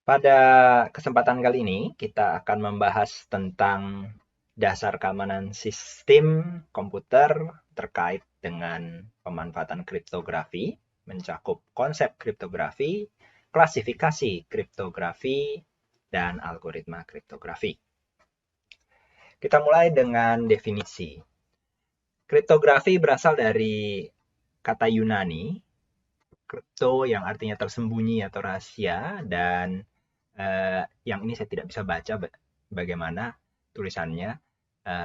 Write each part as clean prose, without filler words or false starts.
Pada kesempatan kali ini, kita akan membahas tentang dasar keamanan sistem komputer terkait dengan pemanfaatan kriptografi, mencakup konsep kriptografi, klasifikasi kriptografi, dan algoritma kriptografi. Kita mulai dengan definisi. Kriptografi berasal dari kata Yunani, kripto yang artinya tersembunyi atau rahasia, dan yang ini saya tidak bisa baca bagaimana tulisannya,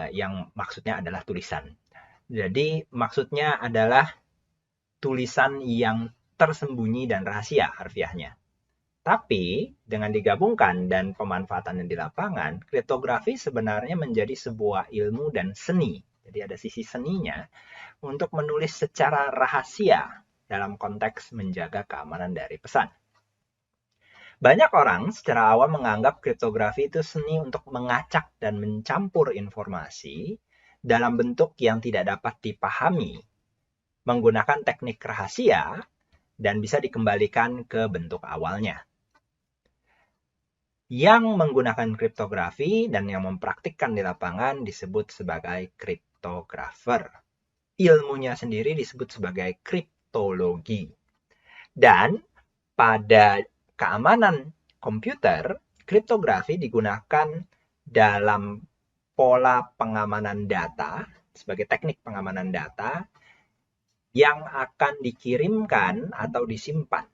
yang maksudnya adalah tulisan. Jadi maksudnya adalah tulisan yang tersembunyi dan rahasia harfiahnya. Tapi dengan digabungkan dan pemanfaatannya di lapangan, kriptografi sebenarnya menjadi sebuah ilmu dan seni. Jadi ada sisi seninya untuk menulis secara rahasia dalam konteks menjaga keamanan dari pesan. Banyak orang secara awam menganggap kriptografi itu seni untuk mengacak dan mencampur informasi dalam bentuk yang tidak dapat dipahami, menggunakan teknik rahasia, dan bisa dikembalikan ke bentuk awalnya. Yang menggunakan kriptografi dan yang mempraktikkan di lapangan disebut sebagai kriptografer. Ilmunya sendiri disebut sebagai kriptologi. Dan pada keamanan komputer, kriptografi digunakan dalam pola pengamanan data sebagai teknik pengamanan data yang akan dikirimkan atau disimpan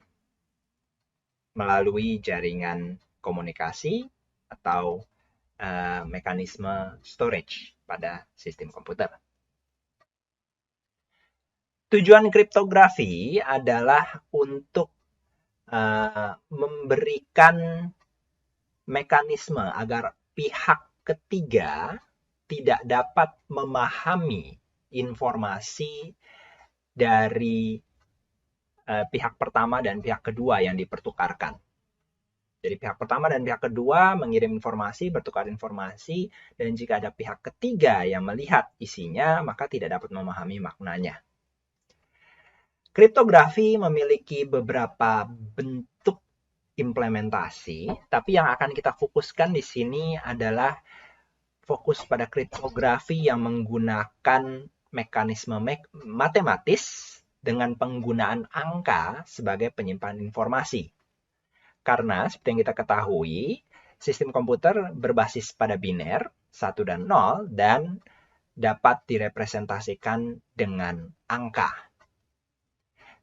melalui jaringan komunikasi atau mekanisme storage pada sistem komputer. Tujuan kriptografi adalah untuk memberikan mekanisme agar pihak ketiga tidak dapat memahami informasi dari pihak pertama dan pihak kedua yang dipertukarkan. Jadi pihak pertama dan pihak kedua mengirim informasi, bertukar informasi, dan jika ada pihak ketiga yang melihat isinya, maka tidak dapat memahami maknanya. Kriptografi memiliki beberapa bentuk implementasi, tapi yang akan kita fokuskan di sini adalah fokus pada kriptografi yang menggunakan mekanisme matematis dengan penggunaan angka sebagai penyimpanan informasi. Karena seperti yang kita ketahui, sistem komputer berbasis pada biner, 1 dan 0, dan dapat direpresentasikan dengan angka.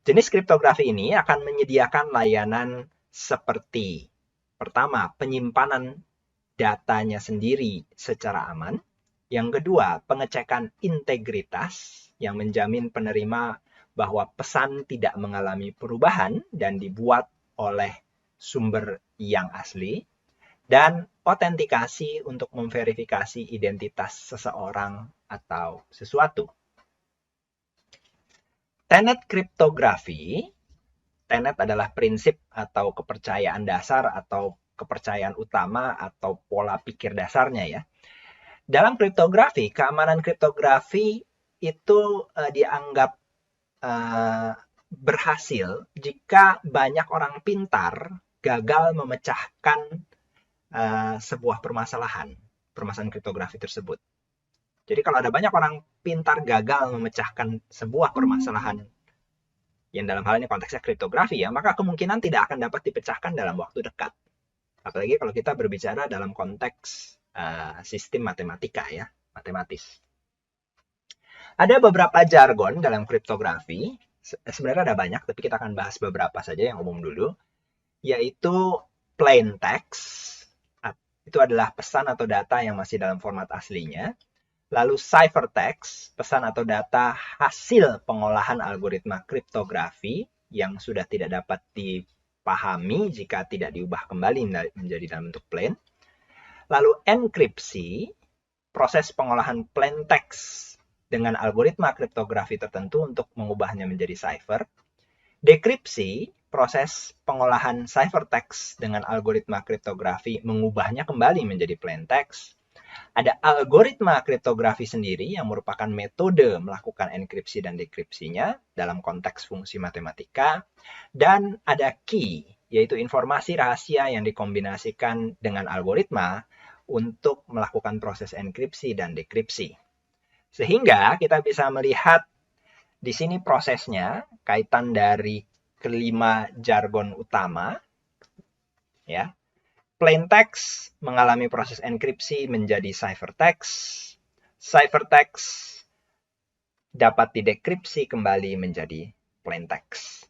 Jenis kriptografi ini akan menyediakan layanan seperti pertama, penyimpanan datanya sendiri secara aman. Yang kedua, pengecekan integritas yang menjamin penerima bahwa pesan tidak mengalami perubahan dan dibuat oleh sumber yang asli. Dan otentikasi untuk memverifikasi identitas seseorang atau sesuatu. Tenet kriptografi, tenet adalah prinsip atau kepercayaan dasar atau kepercayaan utama atau pola pikir dasarnya ya. Dalam kriptografi, keamanan kriptografi itu dianggap berhasil jika banyak orang pintar gagal memecahkan sebuah permasalahan kriptografi tersebut. Jadi kalau ada banyak orang pintar gagal memecahkan sebuah permasalahan yang dalam hal ini konteksnya kriptografi ya, maka kemungkinan tidak akan dapat dipecahkan dalam waktu dekat. Apalagi kalau kita berbicara dalam konteks sistem matematika ya, matematis. Ada beberapa jargon dalam kriptografi, sebenarnya ada banyak, tapi kita akan bahas beberapa saja yang umum dulu, yaitu plain text, itu adalah pesan atau data yang masih dalam format aslinya. Lalu ciphertext, pesan atau data hasil pengolahan algoritma kriptografi yang sudah tidak dapat dipahami jika tidak diubah kembali menjadi dalam bentuk plain. Lalu enkripsi, proses pengolahan plain text dengan algoritma kriptografi tertentu untuk mengubahnya menjadi cipher. Dekripsi, proses pengolahan ciphertext dengan algoritma kriptografi mengubahnya kembali menjadi plain text. Ada algoritma kriptografi sendiri yang merupakan metode melakukan enkripsi dan dekripsinya dalam konteks fungsi matematika. Dan ada key yaitu informasi rahasia yang dikombinasikan dengan algoritma untuk melakukan proses enkripsi dan dekripsi. Sehingga kita bisa melihat di sini prosesnya, kaitan dari kelima jargon utama, ya. Plain text mengalami proses enkripsi menjadi ciphertext. Ciphertext dapat didekripsi kembali menjadi plain text.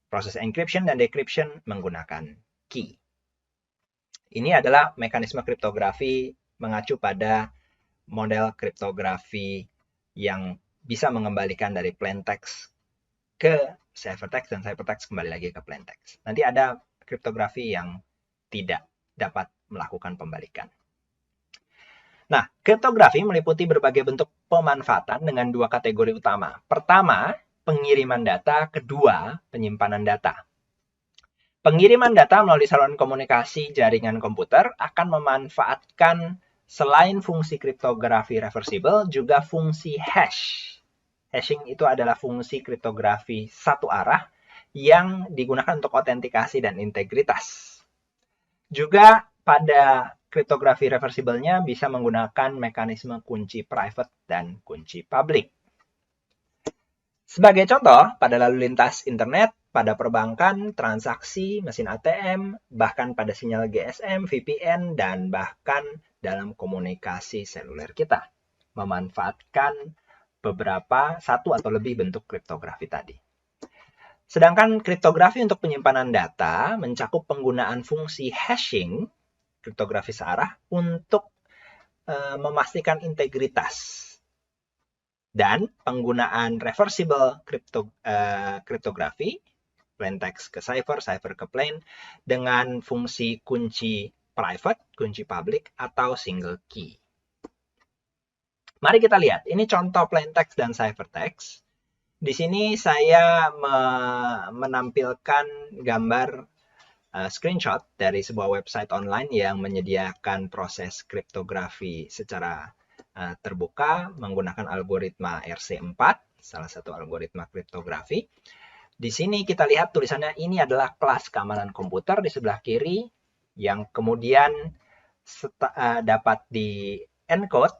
Proses encryption dan decryption menggunakan key. Ini adalah mekanisme kriptografi mengacu pada model kriptografi yang bisa mengembalikan dari plain text ke ciphertext dan ciphertext kembali lagi ke plain text. Nanti ada kriptografi yang tidak dapat melakukan pembalikan. Nah, kriptografi meliputi berbagai bentuk pemanfaatan dengan dua kategori utama. Pertama, pengiriman data. Kedua, penyimpanan data. Pengiriman data melalui saluran komunikasi jaringan komputer akan memanfaatkan selain fungsi kriptografi reversible, juga fungsi hash. Hashing itu adalah fungsi kriptografi satu arah yang digunakan untuk autentikasi dan integritas. Juga pada kriptografi reversible-nya bisa menggunakan mekanisme kunci private dan kunci public. Sebagai contoh, pada lalu lintas internet, pada perbankan, transaksi, mesin ATM, bahkan pada sinyal GSM, VPN, dan bahkan dalam komunikasi seluler kita, memanfaatkan beberapa satu atau lebih bentuk kriptografi tadi. Sedangkan kriptografi untuk penyimpanan data mencakup penggunaan fungsi hashing, kriptografi searah, untuk memastikan integritas. Dan penggunaan reversible kriptografi, plain text ke cipher, cipher ke plain, dengan fungsi kunci private, kunci public, atau single key. Mari kita lihat, ini contoh plain text dan ciphertext. Di sini saya menampilkan gambar screenshot dari sebuah website online yang menyediakan proses kriptografi secara terbuka menggunakan algoritma RC4, salah satu algoritma kriptografi. Di sini kita lihat tulisannya ini adalah kelas keamanan komputer di sebelah kiri yang kemudian dapat di-encode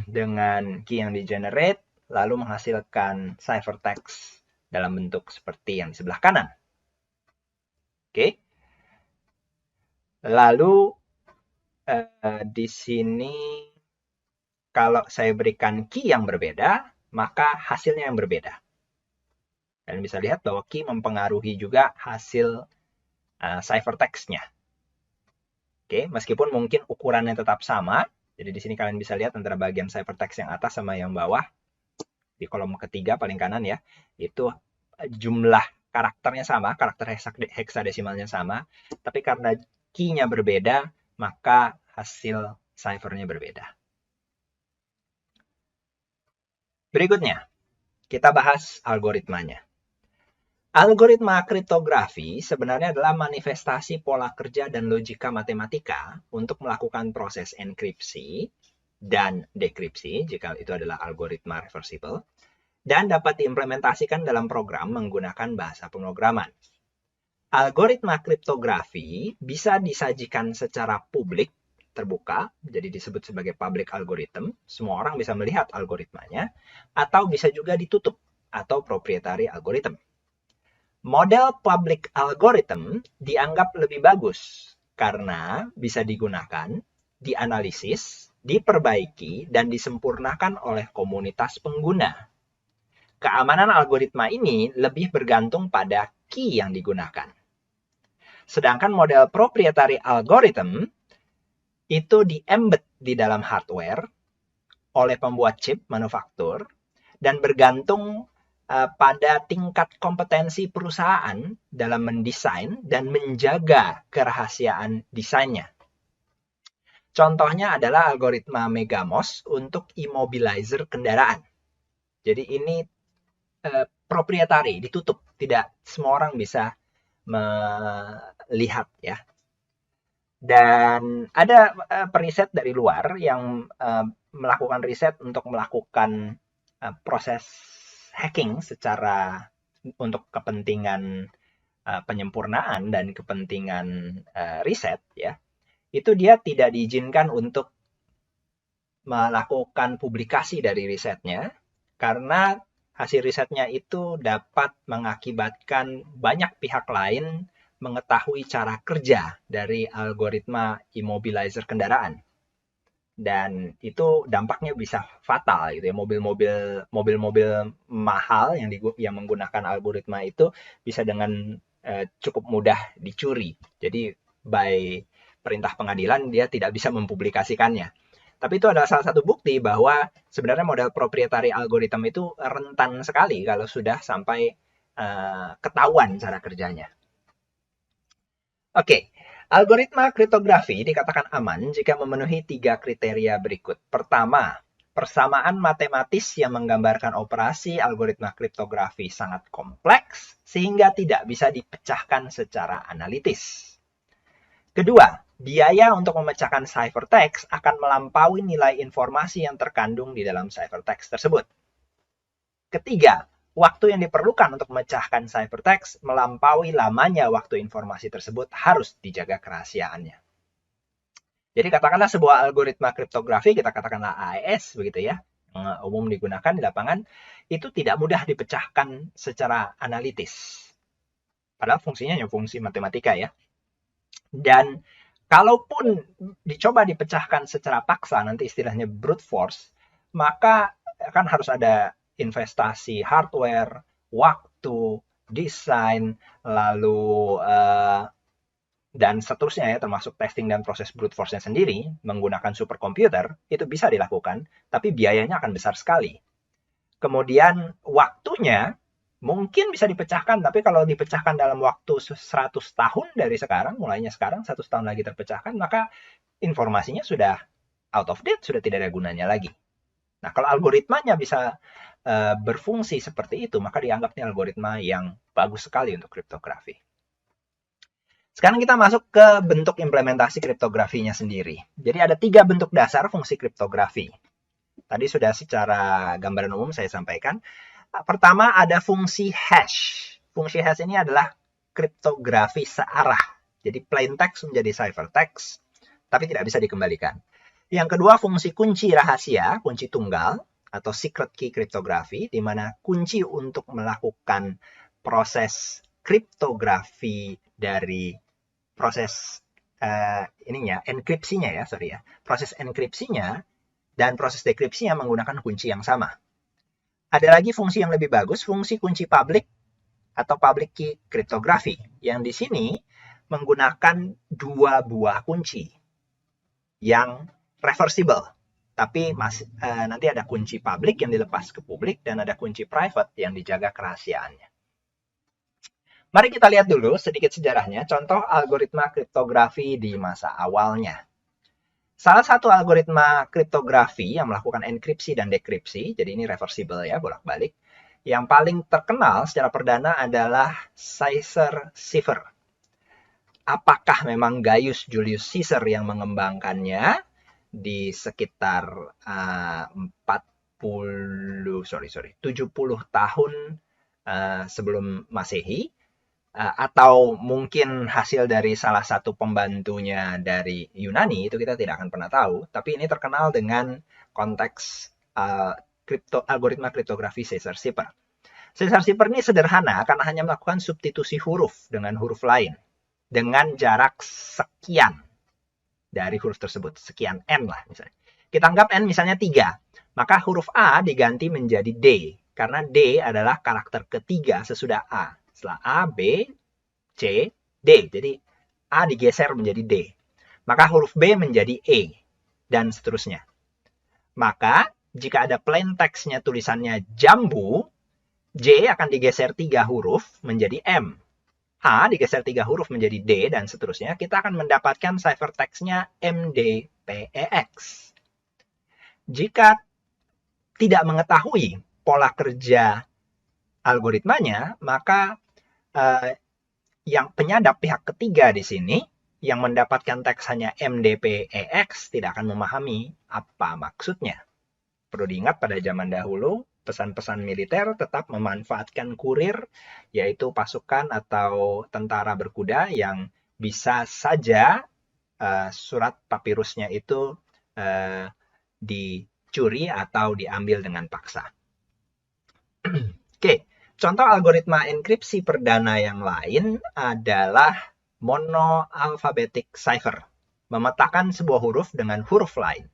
dengan key yang di-generate lalu menghasilkan ciphertext dalam bentuk seperti yang di sebelah kanan. Oke. Lalu di sini kalau saya berikan key yang berbeda, maka hasilnya yang berbeda. Kalian bisa lihat bahwa key mempengaruhi juga hasil ciphertext-nya. Oke, meskipun mungkin ukurannya tetap sama. Jadi di sini kalian bisa lihat antara bagian ciphertext yang atas sama yang bawah. Di kolom ketiga paling kanan ya, itu jumlah karakternya sama, karakter heksadesimalnya sama, tapi karena key-nya berbeda, maka hasil cipher-nya berbeda. Berikutnya, kita bahas algoritmanya. Algoritma kriptografi sebenarnya adalah manifestasi pola kerja dan logika matematika untuk melakukan proses enkripsi dan dekripsi, jika itu adalah algoritma reversible, dan dapat diimplementasikan dalam program menggunakan bahasa pemrograman. Algoritma kriptografi bisa disajikan secara publik, terbuka, jadi disebut sebagai public algorithm, semua orang bisa melihat algoritmanya, atau bisa juga ditutup, atau proprietary algorithm. Model public algorithm dianggap lebih bagus karena bisa digunakan, dianalisis, diperbaiki, dan disempurnakan oleh komunitas pengguna. Keamanan algoritma ini lebih bergantung pada key yang digunakan. Sedangkan model proprietary algorithm itu di-embed di dalam hardware oleh pembuat chip manufaktur dan bergantung pada tingkat kompetensi perusahaan dalam mendesain dan menjaga kerahasiaan desainnya. Contohnya adalah algoritma Megamos untuk immobilizer kendaraan. Jadi ini proprietary, ditutup, tidak semua orang bisa melihat ya. Dan ada periset dari luar yang melakukan riset untuk melakukan proses hacking secara untuk kepentingan penyempurnaan dan kepentingan riset, ya, itu dia tidak diizinkan untuk melakukan publikasi dari risetnya, karena hasil risetnya itu dapat mengakibatkan banyak pihak lain mengetahui cara kerja dari algoritma immobilizer kendaraan. Dan itu dampaknya bisa fatal gitu ya. Mobil-mobil mahal yang menggunakan algoritma itu bisa dengan cukup mudah dicuri. Jadi by perintah pengadilan dia tidak bisa mempublikasikannya. Tapi itu adalah salah satu bukti bahwa sebenarnya model proprietary algoritma itu rentan sekali kalau sudah sampai ketahuan cara kerjanya. Oke, algoritma kriptografi dikatakan aman jika memenuhi 3 kriteria berikut. Pertama, persamaan matematis yang menggambarkan operasi algoritma kriptografi sangat kompleks sehingga tidak bisa dipecahkan secara analitis. Kedua, biaya untuk memecahkan ciphertext akan melampaui nilai informasi yang terkandung di dalam ciphertext tersebut. Ketiga, waktu yang diperlukan untuk memecahkan ciphertext melampaui lamanya waktu informasi tersebut harus dijaga kerahasiaannya. Jadi katakanlah sebuah algoritma kriptografi, kita katakanlah AES begitu ya, yang umum digunakan di lapangan, itu tidak mudah dipecahkan secara analitis. Padahal fungsinya hanya fungsi matematika ya. Dan kalaupun dicoba dipecahkan secara paksa, nanti istilahnya brute force, maka kan harus ada investasi hardware, waktu, desain, lalu dan seterusnya ya, termasuk testing dan proses brute force-nya sendiri menggunakan superkomputer, itu bisa dilakukan, tapi biayanya akan besar sekali. Kemudian waktunya mungkin bisa dipecahkan, tapi kalau dipecahkan dalam waktu 100 tahun dari sekarang, mulainya sekarang, 100 tahun lagi terpecahkan, maka informasinya sudah out of date, sudah tidak ada gunanya lagi. Nah, kalau algoritmanya bisa berfungsi seperti itu, maka dianggapnya algoritma yang bagus sekali untuk kriptografi. Sekarang kita masuk ke bentuk implementasi kriptografinya sendiri. Jadi ada 3 bentuk dasar fungsi kriptografi. Tadi sudah secara gambaran umum saya sampaikan. Pertama ada fungsi hash. Fungsi hash ini adalah kriptografi searah. Jadi plain text menjadi ciphertext, tapi tidak bisa dikembalikan. Yang kedua fungsi kunci rahasia, kunci tunggal, atau secret key kriptografi, di mana kunci untuk melakukan proses kriptografi dari proses enkripsinya ya, proses enkripsinya dan proses dekripsinya menggunakan kunci yang sama. Ada lagi fungsi yang lebih bagus, fungsi kunci public atau public key kriptografi, yang di sini menggunakan 2 buah kunci yang reversible. Tapi nanti ada kunci public yang dilepas ke publik dan ada kunci private yang dijaga kerahasiaannya. Mari kita lihat dulu sedikit sejarahnya, contoh algoritma kriptografi di masa awalnya. Salah satu algoritma kriptografi yang melakukan enkripsi dan dekripsi, jadi ini reversible ya, bolak-balik. Yang paling terkenal secara perdana adalah Caesar cipher. Apakah memang Gaius Julius Caesar yang mengembangkannya di sekitar 70 tahun sebelum Masehi? Atau mungkin hasil dari salah satu pembantunya dari Yunani, itu kita tidak akan pernah tahu. Tapi ini terkenal dengan konteks algoritma kriptografi Caesar cipher. Caesar cipher ini sederhana karena hanya melakukan substitusi huruf dengan huruf lain dengan jarak sekian dari huruf tersebut, sekian n lah misalnya. Kita anggap n misalnya 3, maka huruf A diganti menjadi D, karena D adalah karakter ketiga sesudah A. Setelah A, B, C, D. Jadi A digeser menjadi D. Maka huruf B menjadi E. Dan seterusnya. Maka jika ada plain text-nya tulisannya jambu, J akan digeser 3 huruf menjadi M. A digeser 3 huruf menjadi D dan seterusnya. Kita akan mendapatkan ciphertext-nya MDPEX. Jika tidak mengetahui pola kerja algoritmanya, maka yang penyadap pihak ketiga di sini yang mendapatkan teks hanya MDPEX tidak akan memahami apa maksudnya. Perlu diingat pada zaman dahulu, pesan-pesan militer tetap memanfaatkan kurir, yaitu pasukan atau tentara berkuda yang bisa saja surat papirusnya itu dicuri atau diambil dengan paksa. Oke, contoh algoritma enkripsi perdana yang lain adalah monoalphabetic cipher, memetakan sebuah huruf dengan huruf lain.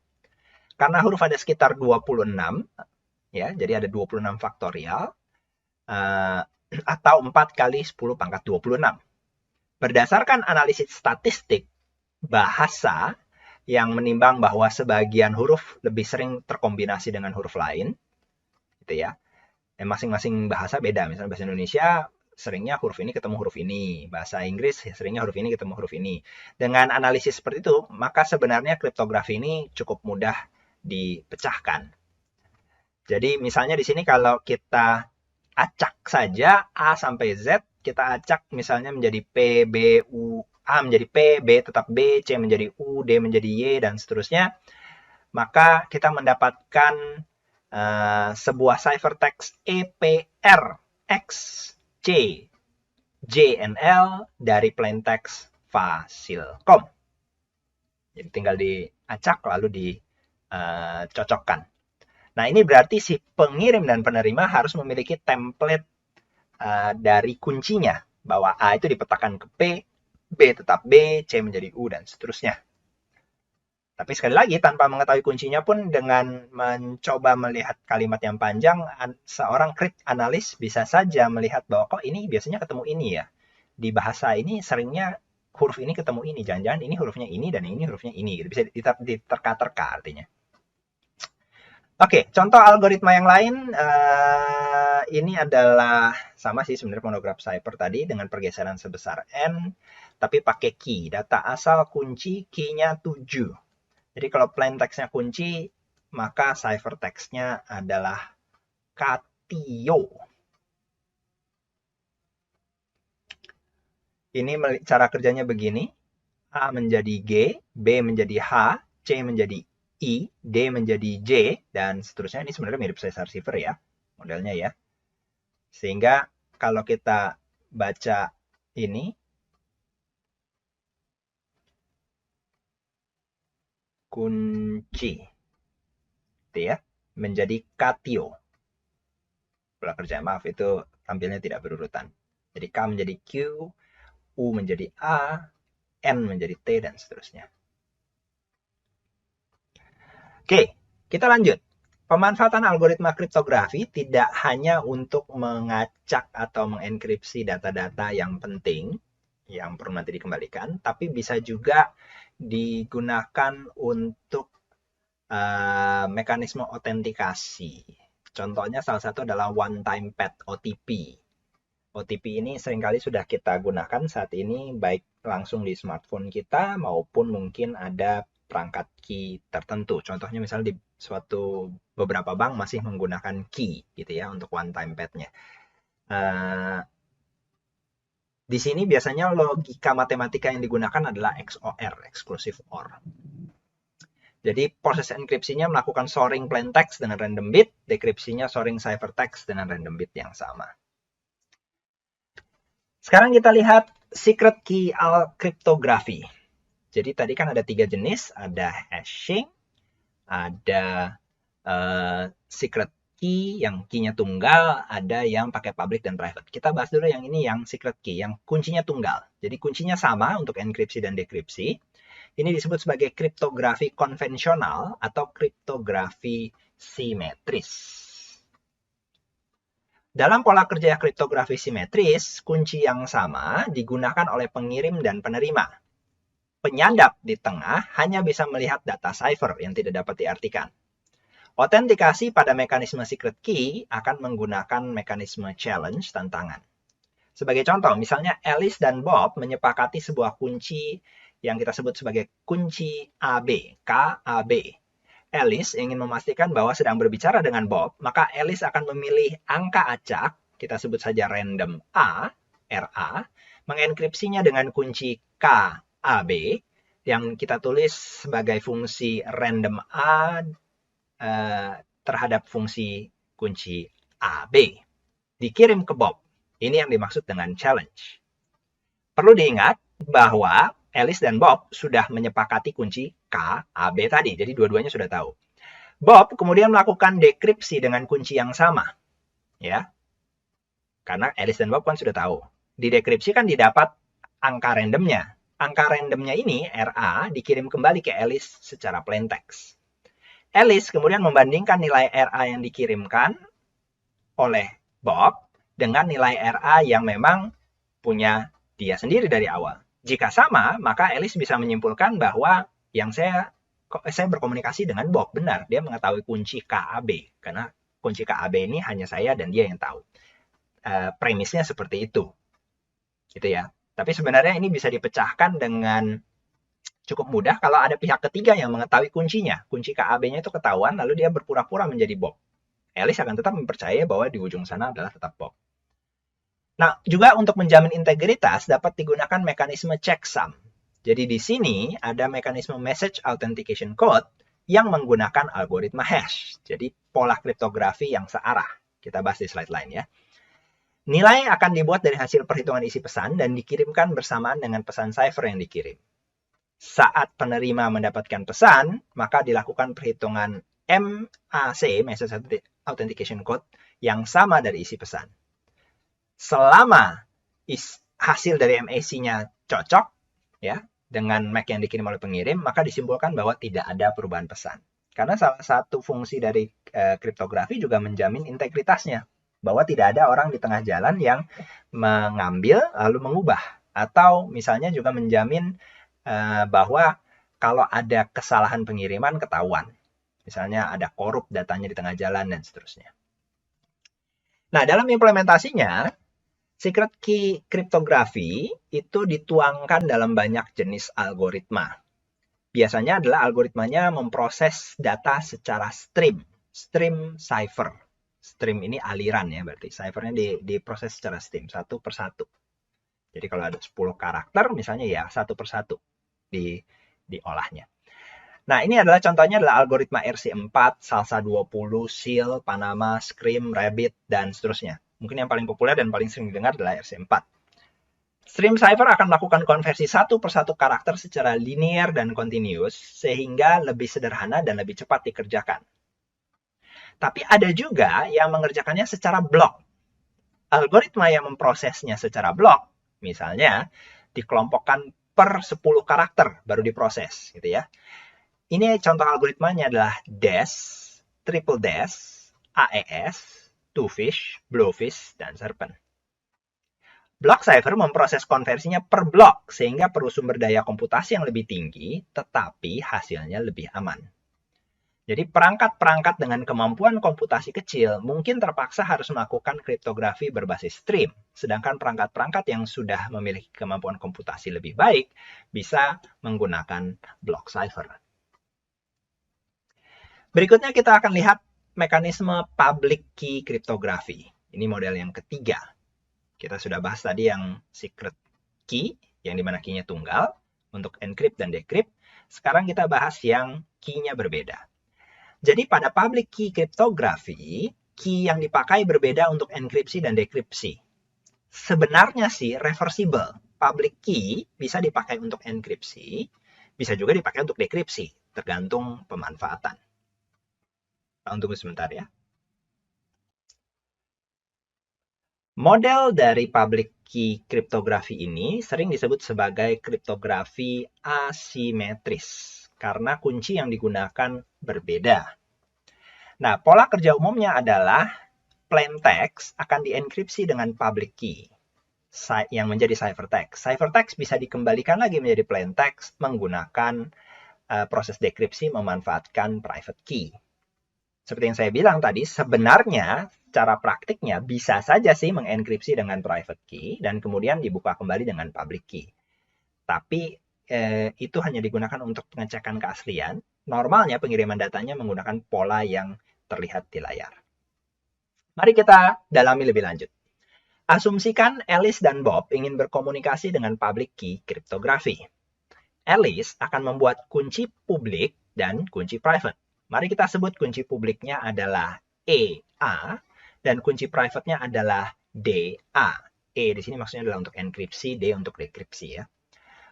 Karena huruf ada sekitar 26, ya, jadi ada 26 faktorial, atau 4 kali 10 pangkat 26. Berdasarkan analisis statistik bahasa yang menimbang bahwa sebagian huruf lebih sering terkombinasi dengan huruf lain, gitu ya. Masing-masing bahasa beda. Misalnya bahasa Indonesia seringnya huruf ini ketemu huruf ini, bahasa Inggris seringnya huruf ini ketemu huruf ini. Dengan analisis seperti itu, maka sebenarnya kriptografi ini cukup mudah dipecahkan. Jadi misalnya di sini kalau kita acak saja A sampai Z, kita acak misalnya menjadi P, B, U, A menjadi P, B tetap B, C menjadi U, D menjadi Y, dan seterusnya. Maka kita mendapatkan sebuah ciphertext EPR X C JNL dari plaintext Facilcom. Jadi tinggal diacak lalu dicocokkan. Nah, ini berarti si pengirim dan penerima harus memiliki template dari kuncinya, bahwa A itu dipetakan ke P, B tetap B, C menjadi U, dan seterusnya. Tapi sekali lagi, tanpa mengetahui kuncinya pun, dengan mencoba melihat kalimat yang panjang, seorang crypt analis bisa saja melihat bahwa kok ini biasanya ketemu ini ya. Di bahasa ini seringnya huruf ini ketemu ini. Jangan-jangan ini hurufnya ini dan ini hurufnya ini. Bisa diterka-terka artinya. Oke, contoh algoritma yang lain. Ini adalah sama sih sebenarnya monograph cipher tadi dengan pergeseran sebesar N. Tapi pakai key. Data asal kunci, key-nya 7. Jadi kalau plain text-nya kunci, maka ciphertext-nya adalah Katio. Ini cara kerjanya begini. A menjadi G, B menjadi H, C menjadi I, D menjadi J, dan seterusnya. Ini sebenarnya mirip Caesar cipher ya, modelnya ya. Sehingga kalau kita baca ini, kunci, gitu ya, menjadi Katio. Pola kerja, maaf, itu tampilnya tidak berurutan. Jadi K menjadi Q, U menjadi A, N menjadi T, dan seterusnya. Oke, kita lanjut. Pemanfaatan algoritma kriptografi tidak hanya untuk mengacak atau mengenkripsi data-data yang penting, yang perlu nanti dikembalikan, tapi bisa juga digunakan untuk mekanisme autentikasi. Contohnya salah satu adalah one-time pad OTP. OTP ini seringkali sudah kita gunakan saat ini, baik langsung di smartphone kita maupun mungkin ada perangkat key tertentu. Contohnya misalnya di suatu beberapa bank masih menggunakan key gitu ya untuk one-time pad-nya. Di sini biasanya logika matematika yang digunakan adalah XOR, exclusive OR. Jadi proses enkripsinya melakukan sorting plain text dengan random bit, dekripsinya sorting ciphertext dengan random bit yang sama. Sekarang kita lihat secret key cryptography. Jadi tadi kan ada 3 jenis, ada hashing, ada secret key yang key-nya tunggal, ada yang pakai public dan private. Kita bahas dulu yang ini, yang secret key, yang kuncinya tunggal. Jadi kuncinya sama untuk enkripsi dan dekripsi. Ini disebut sebagai kriptografi konvensional atau kriptografi simetris. Dalam pola kerja kriptografi simetris, kunci yang sama digunakan oleh pengirim dan penerima. Penyadap di tengah hanya bisa melihat data cipher yang tidak dapat diartikan. Autentikasi pada mekanisme secret key akan menggunakan mekanisme challenge, tantangan. Sebagai contoh, misalnya Alice dan Bob menyepakati sebuah kunci yang kita sebut sebagai kunci AB, KAB. Alice ingin memastikan bahwa sedang berbicara dengan Bob, maka Alice akan memilih angka acak, kita sebut saja random A, RA, mengenkripsinya dengan kunci KAB, yang kita tulis sebagai fungsi random A, terhadap fungsi kunci AB dikirim ke Bob. Ini yang dimaksud dengan challenge. Perlu diingat bahwa Alice dan Bob sudah menyepakati kunci K, AB tadi. Jadi dua-duanya sudah tahu. Bob kemudian melakukan dekripsi dengan kunci yang sama. Ya. Karena Alice dan Bob kan sudah tahu. Di dekripsi kan didapat angka randomnya. Angka randomnya ini, RA, dikirim kembali ke Alice secara plain text. Alice kemudian membandingkan nilai RA yang dikirimkan oleh Bob dengan nilai RA yang memang punya dia sendiri dari awal. Jika sama, maka Alice bisa menyimpulkan bahwa yang saya berkomunikasi dengan Bob benar. Dia mengetahui kunci KAB. Karena kunci KAB ini hanya saya dan dia yang tahu. Premisnya seperti itu. Gitu ya. Tapi sebenarnya ini bisa dipecahkan dengan cukup mudah kalau ada pihak ketiga yang mengetahui kuncinya. Kunci KAB-nya itu ketahuan, lalu dia berpura-pura menjadi Bob. Alice akan tetap mempercayai bahwa di ujung sana adalah tetap Bob. Nah, juga untuk menjamin integritas dapat digunakan mekanisme checksum. Jadi di sini ada mekanisme message authentication code yang menggunakan algoritma hash. Jadi pola kriptografi yang searah. Kita bahas di slide lain ya. Nilai akan dibuat dari hasil perhitungan isi pesan dan dikirimkan bersamaan dengan pesan cipher yang dikirim. Saat penerima mendapatkan pesan, maka dilakukan perhitungan MAC, Message Authentication Code, yang sama dari isi pesan. Selama hasil dari MAC-nya cocok ya dengan MAC yang dikirim oleh pengirim, maka disimpulkan bahwa tidak ada perubahan pesan. Karena salah satu fungsi dari kriptografi juga menjamin integritasnya, bahwa tidak ada orang di tengah jalan yang mengambil lalu mengubah, atau misalnya juga menjamin bahwa kalau ada kesalahan pengiriman ketahuan. Misalnya ada korup datanya di tengah jalan dan seterusnya. Nah, dalam implementasinya, secret key kriptografi itu dituangkan dalam banyak jenis algoritma. Biasanya adalah algoritmanya memproses data secara stream cipher. Stream ini aliran ya, berarti ciphernya diproses secara stream, satu per satu. Jadi kalau ada 10 karakter, misalnya ya satu per satu diolahnya. Nah, ini adalah contohnya adalah algoritma RC4, Salsa 20, Seal, Panama, Scream, Rabbit, dan seterusnya. Mungkin yang paling populer dan paling sering didengar adalah RC4. Stream cipher akan melakukan konversi satu per satu karakter secara linear dan continuous, sehingga lebih sederhana dan lebih cepat dikerjakan. Tapi ada juga yang mengerjakannya secara blok. Algoritma yang memprosesnya secara blok, misalnya dikelompokkan per 10 karakter baru diproses, gitu ya. Ini contoh algoritmanya adalah DES, Triple DES, AES, Twofish, Blowfish, dan Serpent. Block cipher memproses konversinya per blok, sehingga perlu sumber daya komputasi yang lebih tinggi, tetapi hasilnya lebih aman. Jadi perangkat-perangkat dengan kemampuan komputasi kecil mungkin terpaksa harus melakukan kriptografi berbasis stream, sedangkan perangkat-perangkat yang sudah memiliki kemampuan komputasi lebih baik bisa menggunakan block cipher. Berikutnya kita akan lihat mekanisme public key kriptografi. Ini model yang ketiga. Kita sudah bahas tadi yang secret key, yang dimana key-nya tunggal, untuk encrypt dan decrypt. Sekarang kita bahas yang key-nya berbeda. Jadi pada public key kriptografi, key yang dipakai berbeda untuk enkripsi dan dekripsi. Sebenarnya sih reversible. Public key bisa dipakai untuk enkripsi, bisa juga dipakai untuk dekripsi, tergantung pemanfaatan. Tunggu sebentar ya. Model dari public key kriptografi ini sering disebut sebagai kriptografi asimetris karena kunci yang digunakan berbeda. Nah, pola kerja umumnya adalah plain text akan dienkripsi dengan public key yang menjadi ciphertext. Ciphertext bisa dikembalikan lagi menjadi plain text menggunakan proses dekripsi memanfaatkan private key. Seperti yang saya bilang tadi, sebenarnya cara praktiknya bisa saja sih mengenkripsi dengan private key dan kemudian dibuka kembali dengan public key. Tapi itu hanya digunakan untuk pengecekan keaslian. Normalnya pengiriman datanya menggunakan pola yang terlihat di layar. Mari kita dalami lebih lanjut. Asumsikan Alice dan Bob ingin berkomunikasi dengan public key kriptografi. Alice akan membuat kunci publik dan kunci private. Mari kita sebut kunci publiknya adalah EA dan kunci private-nya adalah DA. E di sini maksudnya adalah untuk enkripsi, D untuk dekripsi ya.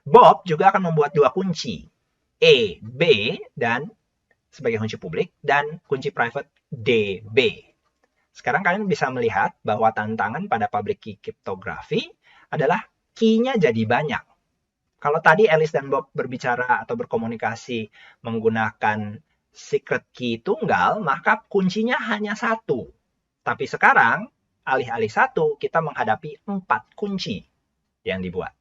Bob juga akan membuat dua kunci, E, B, dan sebagai kunci publik, dan kunci private DB. Sekarang kalian bisa melihat bahwa tantangan pada public key cryptography adalah key-nya jadi banyak. Kalau tadi Alice dan Bob berbicara atau berkomunikasi menggunakan secret key tunggal, maka kuncinya hanya satu. Tapi sekarang, alih-alih satu, kita menghadapi 4 kunci yang dibuat.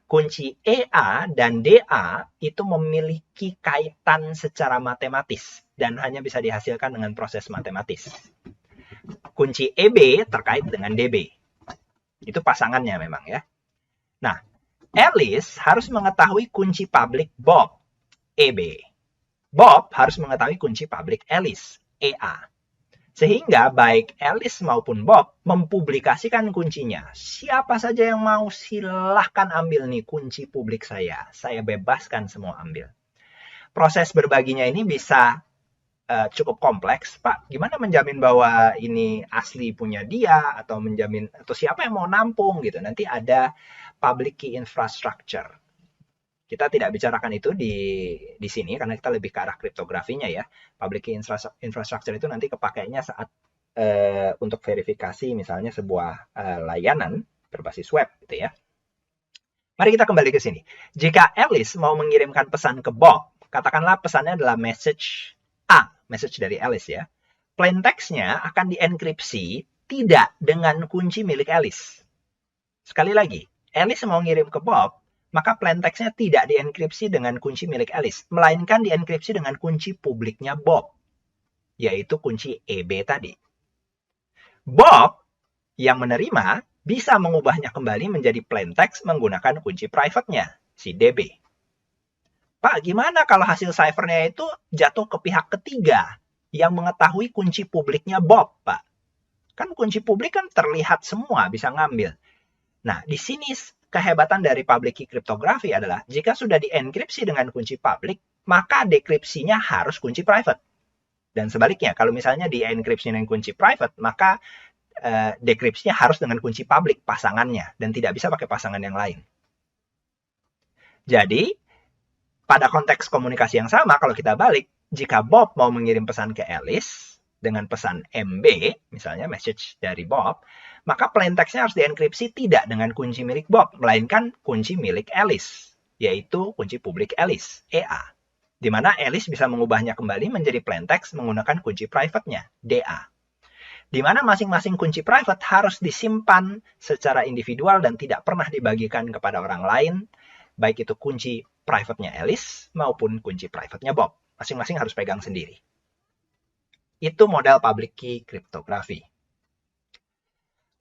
Kunci EA dan DA itu memiliki kaitan secara matematis dan hanya bisa dihasilkan dengan proses matematis. Kunci EB terkait dengan DB. Itu pasangannya memang ya. Nah, Alice harus mengetahui kunci publik Bob, EB. Bob harus mengetahui kunci publik Alice, EA. Sehingga baik Alice maupun Bob mempublikasikan kuncinya. Siapa saja yang mau silahkan ambil nih kunci publik saya. Saya bebaskan semua ambil. Proses berbaginya ini bisa cukup kompleks. Pak, gimana menjamin bahwa ini asli punya dia atau menjamin atau siapa yang mau nampung gitu. Nanti ada public key infrastructure. Kita tidak bicarakan itu di sini karena kita lebih ke arah kriptografinya ya. Public key infrastructure itu nanti kepakainya saat untuk verifikasi misalnya sebuah layanan berbasis web gitu ya. Mari kita kembali ke sini. Jika Alice mau mengirimkan pesan ke Bob, katakanlah pesannya adalah message A, message dari Alice ya. Plain text-nya akan dienkripsi tidak dengan kunci milik Alice. Sekali lagi, Alice mau ngirim ke Bob, maka plain text-nya tidak dienkripsi dengan kunci milik Alice, melainkan dienkripsi dengan kunci publiknya Bob, yaitu kunci EB tadi. Bob yang menerima bisa mengubahnya kembali menjadi plain text menggunakan kunci private-nya, si DB. Pak, gimana kalau hasil cipher-nya itu jatuh ke pihak ketiga yang mengetahui kunci publiknya Bob, Pak? Kan kunci publik kan terlihat semua, bisa ngambil. Nah, di sini kehebatan dari public key cryptography adalah jika sudah dienkripsi dengan kunci publik, maka dekripsinya harus kunci private. Dan sebaliknya, kalau misalnya dienkripsi dengan kunci private, maka dekripsinya harus dengan kunci publik pasangannya dan tidak bisa pakai pasangan yang lain. Jadi, pada konteks komunikasi yang sama, kalau kita balik, jika Bob mau mengirim pesan ke Alice dengan pesan MB, misalnya message dari Bob, maka plain text-nya harus dienkripsi tidak dengan kunci milik Bob, melainkan kunci milik Alice, yaitu kunci publik Alice, EA. Di mana Alice bisa mengubahnya kembali menjadi plain text menggunakan kunci private-nya, DA. Di mana masing-masing kunci private harus disimpan secara individual dan tidak pernah dibagikan kepada orang lain, baik itu kunci private-nya Alice maupun kunci private-nya Bob. Masing-masing harus pegang sendiri. Itu model public key cryptography.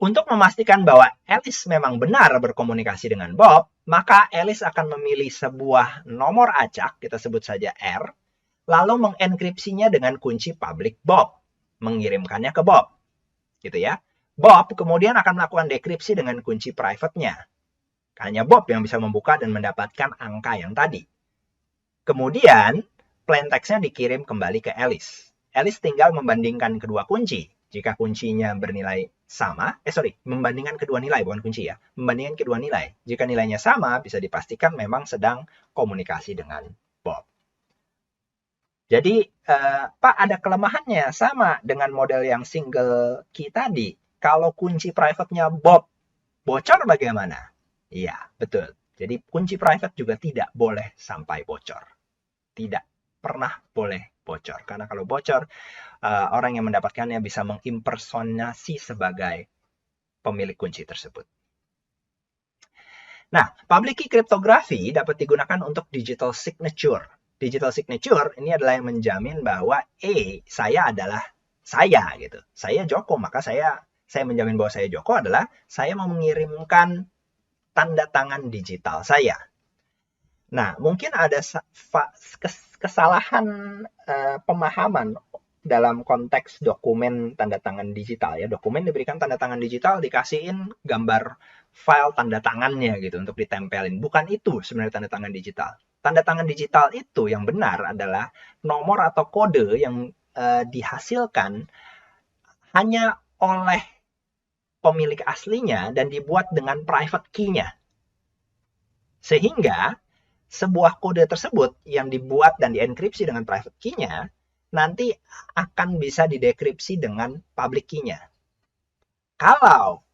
Untuk memastikan bahwa Alice memang benar berkomunikasi dengan Bob, maka Alice akan memilih sebuah nomor acak, kita sebut saja R, lalu mengenkripsinya dengan kunci public Bob, mengirimkannya ke Bob. Gitu ya. Bob kemudian akan melakukan dekripsi dengan kunci private-nya. Hanya Bob yang bisa membuka dan mendapatkan angka yang tadi. Kemudian, plain text-nya dikirim kembali ke Alice. Alice tinggal membandingkan kedua kunci. Jika kuncinya bernilai sama, membandingkan kedua nilai, bukan kunci ya. Membandingkan kedua nilai. Jika nilainya sama, bisa dipastikan memang sedang komunikasi dengan Bob. Jadi, Pak, ada kelemahannya sama dengan model yang single key tadi. Kalau kunci private-nya Bob bocor bagaimana? Iya, betul. Jadi, kunci private juga tidak boleh sampai bocor. Tidak pernah boleh bocor. Karena kalau bocor, orang yang mendapatkannya bisa mengimpersonasi sebagai pemilik kunci tersebut. Nah, public key cryptography dapat digunakan untuk digital signature. Digital signature ini adalah yang menjamin bahwa saya adalah saya gitu. Saya Joko, maka saya menjamin bahwa saya Joko adalah saya mau mengirimkan tanda tangan digital saya. Nah, mungkin ada kesalahan pemahaman dalam konteks dokumen tanda tangan digital ya. Dokumen diberikan tanda tangan digital, dikasihin gambar file tanda tangannya gitu untuk ditempelin. Bukan itu sebenarnya tanda tangan digital. tanda tangan digital itu yang benar adalah nomor atau kode yang dihasilkan hanya oleh pemilik aslinya dan dibuat dengan private key-nya. Sehingga sebuah kode tersebut yang dibuat dan dienkripsi dengan private key-nya nanti akan bisa didekripsi dengan public key-nya. Kalau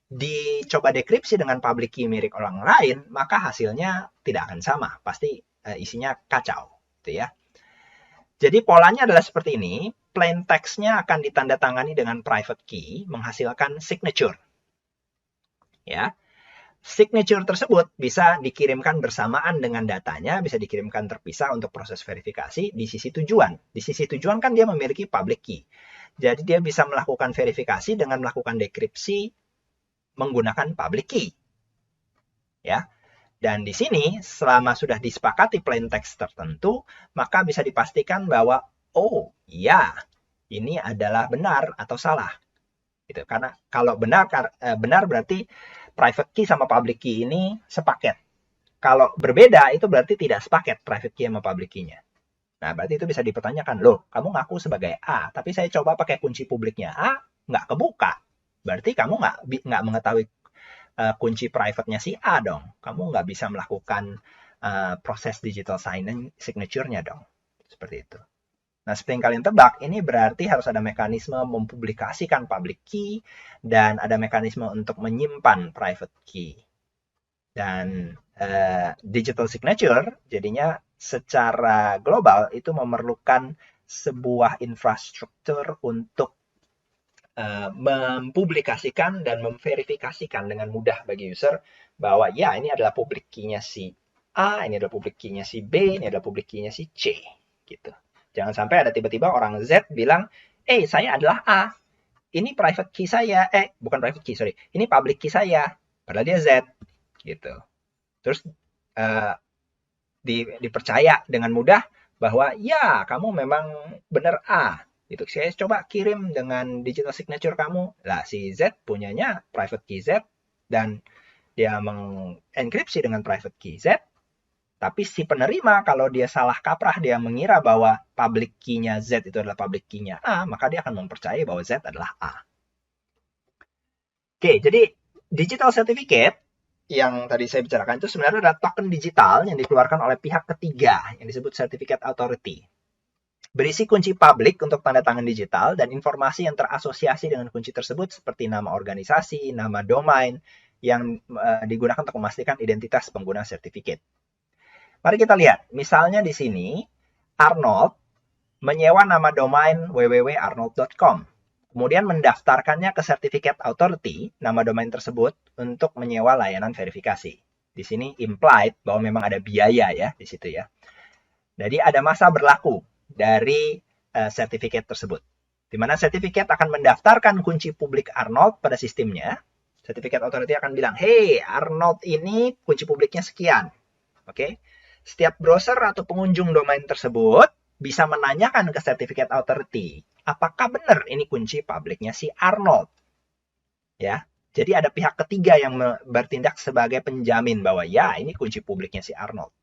dicoba dekripsi dengan public key milik orang lain, maka hasilnya tidak akan sama. Pasti isinya kacau. Gitu ya. Jadi polanya adalah seperti ini. Plain text-nya akan ditandatangani dengan private key, menghasilkan signature. Ya. Signature tersebut bisa dikirimkan bersamaan dengan datanya, bisa dikirimkan terpisah untuk proses verifikasi di sisi tujuan. Di sisi tujuan kan dia memiliki public key. Jadi dia bisa melakukan verifikasi dengan melakukan dekripsi menggunakan public key. Ya. Dan di sini selama sudah disepakati plain text tertentu, maka bisa dipastikan bahwa oh, ya, ini adalah benar atau salah. Gitu. Karena kalau benar berarti private key sama public key ini sepaket. Kalau berbeda itu berarti tidak sepaket private key sama public key-nya. Nah, berarti itu bisa dipertanyakan, loh, kamu ngaku sebagai A, tapi saya coba pakai kunci publiknya A, nggak kebuka. Berarti kamu nggak mengetahui kunci private-nya si A dong. Kamu nggak bisa melakukan proses digital signature-nya dong. Seperti itu. Nah, seperti yang kalian tebak, ini berarti harus ada mekanisme mempublikasikan public key dan ada mekanisme untuk menyimpan private key. Dan digital signature jadinya secara global itu memerlukan sebuah infrastruktur untuk mempublikasikan dan memverifikasikan dengan mudah bagi user bahwa ya ini adalah public key-nya si A, ini adalah public key-nya si B, ini adalah public key-nya si C, gitu. Jangan sampai ada tiba-tiba orang Z bilang, saya adalah A, ini private key saya, bukan private key, sorry, ini public key saya, padahal dia Z, gitu. Terus dipercaya dengan mudah bahwa ya kamu memang benar A. Itu saya coba kirim dengan digital signature kamu. Lah si Z punyanya private key Z dan dia mengenkripsi dengan private key Z. Tapi si penerima kalau dia salah kaprah dia mengira bahwa public key-nya Z itu adalah public key-nya A, maka dia akan mempercayai bahwa Z adalah A. Oke, jadi digital certificate yang tadi saya bicarakan itu sebenarnya adalah token digital yang dikeluarkan oleh pihak ketiga yang disebut certificate authority. Berisi kunci publik untuk tanda tangan digital dan informasi yang terasosiasi dengan kunci tersebut seperti nama organisasi, nama domain yang digunakan untuk memastikan identitas pengguna sertifikat. Mari kita lihat, misalnya di sini Arnold menyewa nama domain www.arnold.com. Kemudian mendaftarkannya ke Certificate Authority, nama domain tersebut, untuk menyewa layanan verifikasi. Di sini implied bahwa memang ada biaya ya di situ ya. Jadi ada masa berlaku dari sertifikat tersebut. Di mana sertifikat akan mendaftarkan kunci publik Arnold pada sistemnya. Certificate Authority akan bilang, hey, Arnold ini kunci publiknya sekian. Oke. Setiap browser atau pengunjung domain tersebut bisa menanyakan ke Certificate Authority, apakah benar ini kunci publiknya si Arnold? Ya. Jadi ada pihak ketiga yang bertindak sebagai penjamin bahwa ya, ini kunci publiknya si Arnold.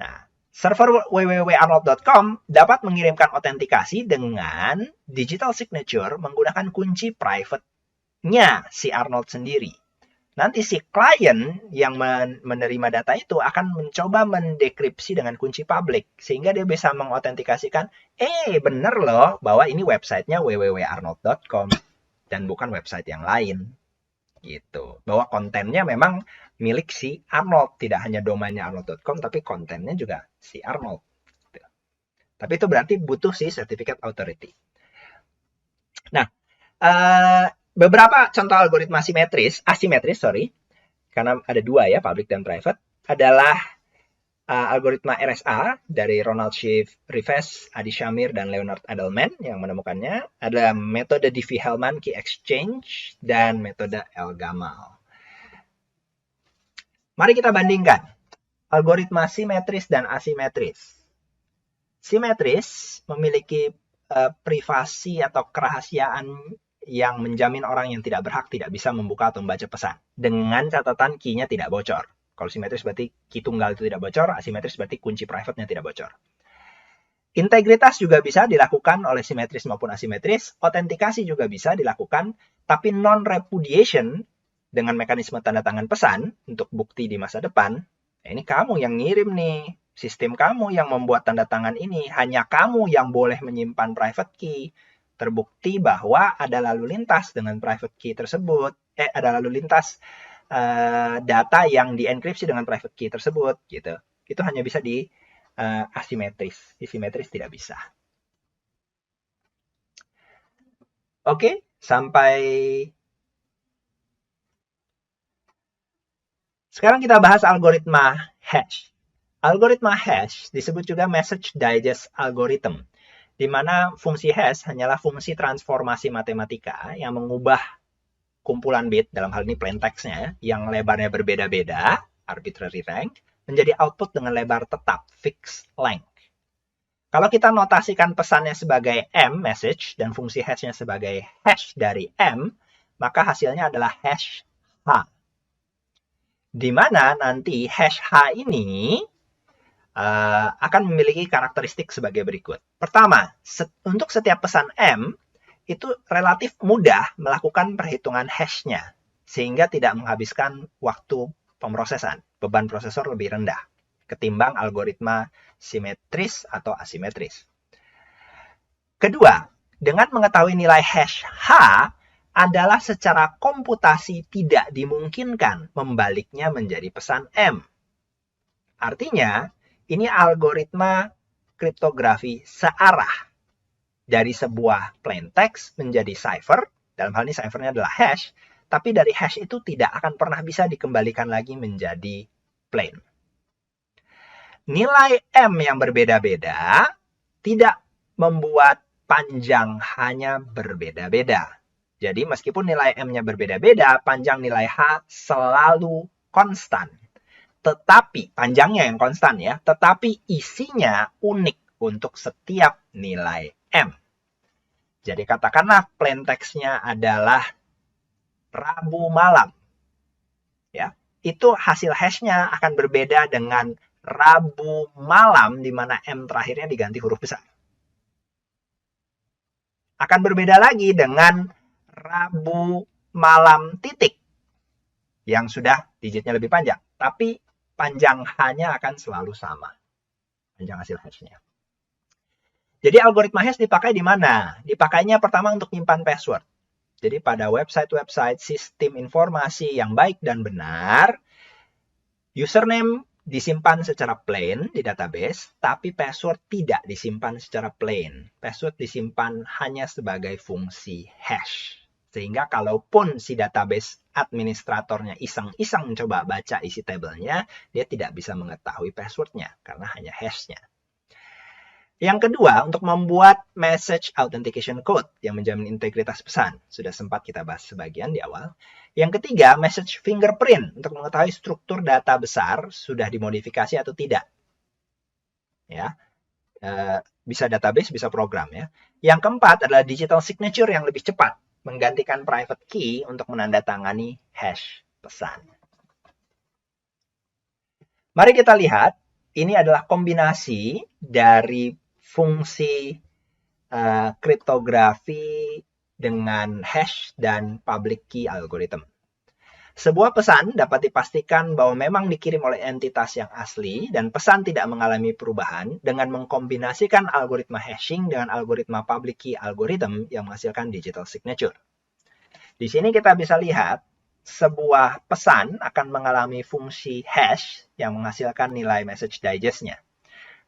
Nah, server www.arnold.com dapat mengirimkan autentikasi dengan digital signature menggunakan kunci private-nya si Arnold sendiri. Nanti si klien yang menerima data itu akan mencoba mendekripsi dengan kunci publik. Sehingga dia bisa mengautentikasikan, bener loh bahwa ini websitenya www.arnold.com dan bukan website yang lain. Gitu. Bahwa kontennya memang milik si Arnold. Tidak hanya domainnya arnold.com, tapi kontennya juga si Arnold. Gitu. Tapi itu berarti butuh si Certificate Authority. Nah, beberapa contoh algoritma asimetris, karena ada dua ya, public dan private, adalah algoritma RSA dari Ronald Schiff Rivest, Adi Shamir, dan Leonard Adleman yang menemukannya. Ada metode Diffie-Hellman Key Exchange dan metode El-Gamal. Mari kita bandingkan algoritma simetris dan asimetris. Simetris memiliki privasi atau kerahasiaan yang menjamin orang yang tidak berhak tidak bisa membuka atau membaca pesan. Dengan catatan key-nya tidak bocor. Kalau simetris berarti key tunggal itu tidak bocor, asimetris berarti kunci private-nya tidak bocor. Integritas juga bisa dilakukan oleh simetris maupun asimetris, autentikasi juga bisa dilakukan, tapi non-repudiation dengan mekanisme tanda tangan pesan untuk bukti di masa depan, ini kamu yang ngirim nih, sistem kamu yang membuat tanda tangan ini, hanya kamu yang boleh menyimpan private key. Terbukti bahwa ada lalu lintas dengan private key tersebut, ada lalu lintas data yang dienkripsi dengan private key tersebut, gitu. Itu hanya bisa di asimetris, di simetris tidak bisa. Oke, sampai sekarang kita bahas algoritma hash. Algoritma hash disebut juga message digest algorithm, di mana fungsi hash hanyalah fungsi transformasi matematika yang mengubah kumpulan bit, dalam hal ini plain text-nya, yang lebarnya berbeda-beda, arbitrary length, menjadi output dengan lebar tetap, fixed length. Kalau kita notasikan pesannya sebagai M, message, dan fungsi hash-nya sebagai hash dari M, maka hasilnya adalah hash H. Di mana nanti hash H ini akan memiliki karakteristik sebagai berikut. Pertama, untuk setiap pesan M, itu relatif mudah melakukan perhitungan hash-nya, sehingga tidak menghabiskan waktu pemrosesan. Beban prosesor lebih rendah ketimbang algoritma simetris atau asimetris. Kedua, dengan mengetahui nilai hash H adalah secara komputasi tidak dimungkinkan membaliknya menjadi pesan M. Artinya, ini algoritma kriptografi searah dari sebuah plain text menjadi cipher, dalam hal ini ciphernya adalah hash, tapi dari hash itu tidak akan pernah bisa dikembalikan lagi menjadi plain. Nilai M yang berbeda-beda tidak membuat panjang hanya berbeda-beda. Jadi meskipun nilai M-nya berbeda-beda, panjang nilai H selalu konstan. Tetapi, panjangnya yang konstan ya, tetapi isinya unik untuk setiap nilai M. Jadi katakanlah plain text-nya adalah Rabu malam. Ya, itu hasil hash-nya akan berbeda dengan Rabu malam di mana M terakhirnya diganti huruf besar. Akan berbeda lagi dengan Rabu malam titik yang sudah digitnya lebih panjang. Tapi panjang H-nya akan selalu sama. Panjang hasil hash-nya. Jadi algoritma hash dipakai di mana? Dipakainya pertama untuk menyimpan password. Jadi pada website-website sistem informasi yang baik dan benar, username disimpan secara plain di database, tapi password tidak disimpan secara plain. Password disimpan hanya sebagai fungsi hash. Sehingga kalaupun si database administratornya iseng-iseng mencoba baca isi tabelnya, dia tidak bisa mengetahui passwordnya karena hanya hash-nya. Yang kedua, untuk membuat message authentication code yang menjamin integritas pesan. Sudah sempat kita bahas sebagian di awal. Yang ketiga, message fingerprint untuk mengetahui struktur data besar sudah dimodifikasi atau tidak. Ya, bisa database, bisa program ya. Yang keempat adalah digital signature yang lebih cepat, menggantikan private key untuk menandatangani hash pesan. Mari kita lihat, ini adalah kombinasi dari fungsi kriptografi dengan hash dan public key algorithm. Sebuah pesan dapat dipastikan bahwa memang dikirim oleh entitas yang asli dan pesan tidak mengalami perubahan dengan mengkombinasikan algoritma hashing dengan algoritma public key algorithm yang menghasilkan digital signature. Di sini kita bisa lihat sebuah pesan akan mengalami fungsi hash yang menghasilkan nilai message digest-nya.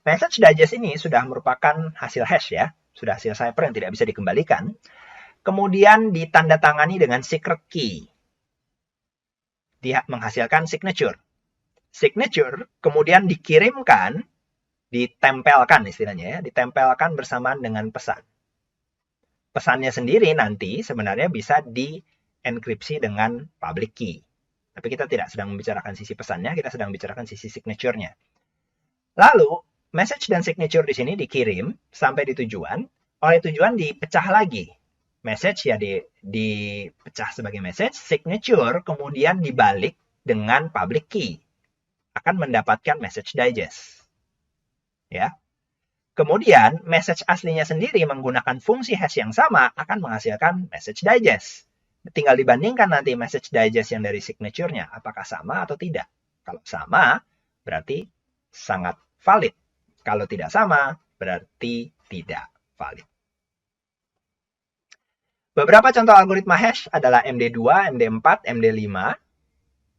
Message digest ini sudah merupakan hasil hash ya, sudah hasil cipher yang tidak bisa dikembalikan. Kemudian ditandatangani dengan secret key. Dia menghasilkan signature. Signature kemudian dikirimkan, ditempelkan istilahnya ya, ditempelkan bersamaan dengan pesan. Pesannya sendiri nanti sebenarnya bisa dienkripsi dengan public key. Tapi kita tidak sedang membicarakan sisi pesannya, kita sedang membicarakan sisi signature-nya. Lalu, message dan signature di sini dikirim sampai di tujuan, oleh tujuan dipecah lagi. Message ya dipecah sebagai message, signature kemudian dibalik dengan public key. akan mendapatkan message digest. Ya. Kemudian, message aslinya sendiri menggunakan fungsi hash yang sama akan menghasilkan message digest. Tinggal dibandingkan nanti message digest yang dari signature-nya, apakah sama atau tidak. Kalau sama, berarti sangat valid. Kalau tidak sama, berarti tidak valid. Beberapa contoh algoritma hash adalah MD2, MD4, MD5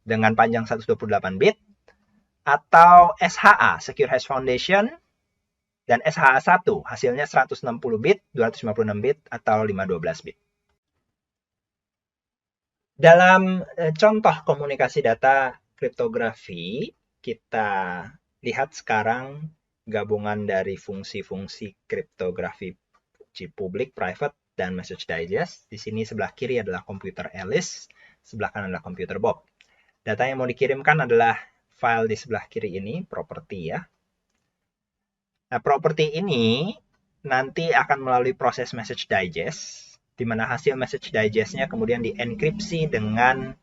dengan panjang 128 bit, atau SHA, Secure Hash Foundation, dan SHA-1, hasilnya 160 bit, 256 bit, atau 512 bit. Dalam contoh komunikasi data kriptografi, kita lihat sekarang gabungan dari fungsi-fungsi kriptografi kunci publik, private, dan message digest. Di sini sebelah kiri adalah komputer Alice, sebelah kanan adalah komputer Bob. Data yang mau dikirimkan adalah file di sebelah kiri ini, property ya. Nah, property ini nanti akan melalui proses message digest, di mana hasil message digest-nya kemudian dienkripsi dengan